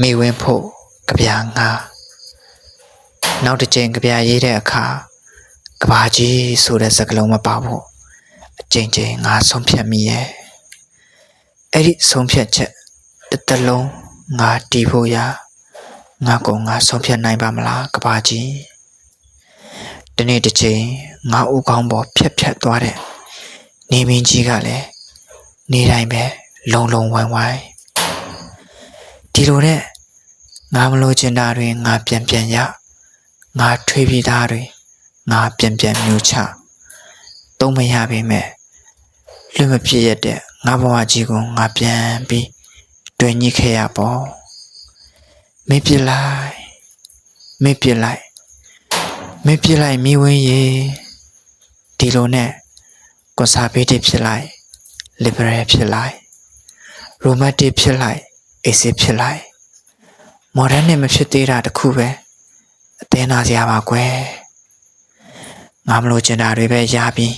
မိဝင်းဖို့ကြပြငါနောက်တစ်ချိန်ကြပြရေးတဲ့အခါကဘာကြီးဆိုတဲ့စကားလုံးမပါဘူးအချိန်ချင်းငါဆုံးဖြတ်မိရဲ့အဲ့ဒီဆုံးဖြတ်ချက်တစ်လုံးငါတီးဖို့ရငါကောင်ငါဆုံးဖြတ်နိုင်ပါမလားကဘာကြီးဒီနေ့တစ်ချိန်ငါဦးကောင်းပေါ်ဖြတ်သွားတဲ့နေမင်းကြီးကလည်းနေတိုင်းပဲလုံဝိုင်းဝိုင်းဒီလိုတဲ့ငါမလို့ချင်တာတွေငါပြန်ရငါထွေးပြီးသားတွေငါပြန်မျိုးချသုံးမရပေမဲ့လွတ်မဖြစ်ရတဲ့ငါဘဝကြီးကိုငါပြန်ပြီးတွင်ညှိခဲ့ရပေါ့မေ့ပြလိုက်မိဝင်းရေဒီလိုနဲ့ကွန်ဆာဗေးတစ်ဖြစ်လိုက်လစ်ဘရယ်ဖြစ်လိုက်ရိုမန်တစ်ဖြစ်လိုက်အေးစစ်ဖြစ်လိုက်မော်ဒန်နဲ့မဖြစ်သေးတာတခုပဲအသေးနာစရာပါကွယ်ငါမလို့ချင်တာတွေပဲရပြီး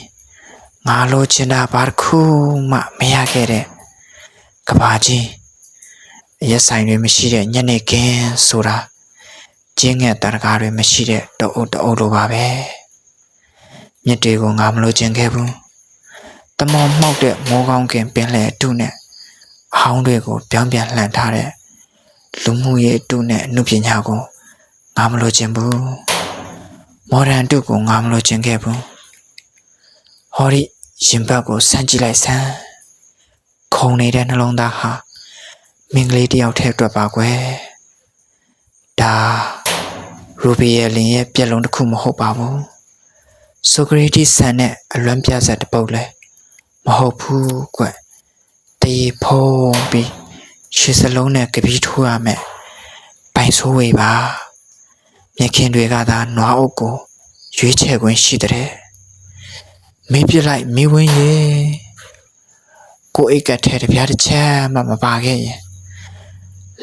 ငါလို့ချင်တာဘာတစ်ခုမှမရခဲ့တဲ့ကဘာကြီးရက်ဆိုင်တွေမရှိတဲ့ညနေခင်းဆိုတာကျင်းငယ်တရကားတွေမရှိတဲ့တအုပ်လိုပါပဲမြစ်တွေကိုငါမလို့ချင်ခဲ့ဘူးတမောင်မှောက်တဲ့မိုးကောင်းကင်ပင်လယ်အတုနဲ့အဟောင်းတွေကိုပြောင်းပြန်လှန်ထားတဲ့လူမှုရေးအတုနဲ့အမှုပညာကိုငါမလို့ချင်ဘူးမော်ဒန်တုကိုငါမလို့ချင်ခဲ့ဘူးဟောဒီရင်ဘတ်ကိုစမ်းကြည့်လိုက်စမ်းခုံနေတဲ့နှလုံးသားဟာမင်းကလေးတယောက်ထဲအတွက်ပါကွယ်ဒါရူဘီရဲ့လင်ရဲ့ပြက်လုံးတစ်ခုမဟုတ်ပါဘူးဆိုကရေတီဆန်နဲ့အလွမ်းပြဆက်တစ်ပုတ်လဲမဟုတ်ဘူးကွတေးဖုံးပြီးရှစ်စလုံးနဲ့ကပီးထိုးရမယ်ပိုင်ဆိုးဝေပါမြခင်တွေကသာနွားအုပ်ကိုရွေးချယ်ခွင့်ရှိတဲ့မေးပြလိုက်မိဝင်းရေကိုအိတ်ကထဲတပြားတစ်ချက်မှမပါခဲ့ရင်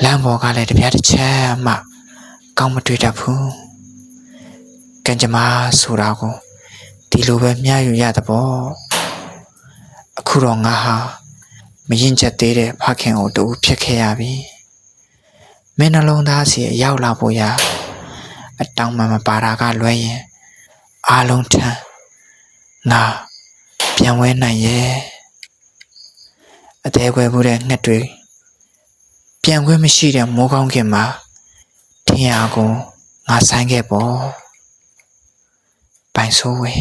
လမ်းပေါ်ကလည်းတပြားတစ်ချက်မှကောင်းမတွေ့တတ်ဘူးကံကြမ္မာဆိုတာကိုဒီလိုပဲမျှယူရတဲ့ပေါ့အခုတော့ငါဟာမရင်ချက်သေးတဲ့ဖခင်ကိုတူဖြစ်ခဲ့ရပြီမင်းနှလုံးသားစီရောက်လာဖို့ရအတောင်းမှမပါတာကလွဲရင်အားလုံးထမ်းငါပြန်ဝဲနိုင်ရဲ့အသေးခွဲမှုတဲ့ငှက်တွေပြန်ခွင့်မရှိတဲ့မိုးကောင်းခင်မှာထင်ရကိုငါဆိုင်ခဲ့ပေါ့ပိုင်ဆိုးဝေ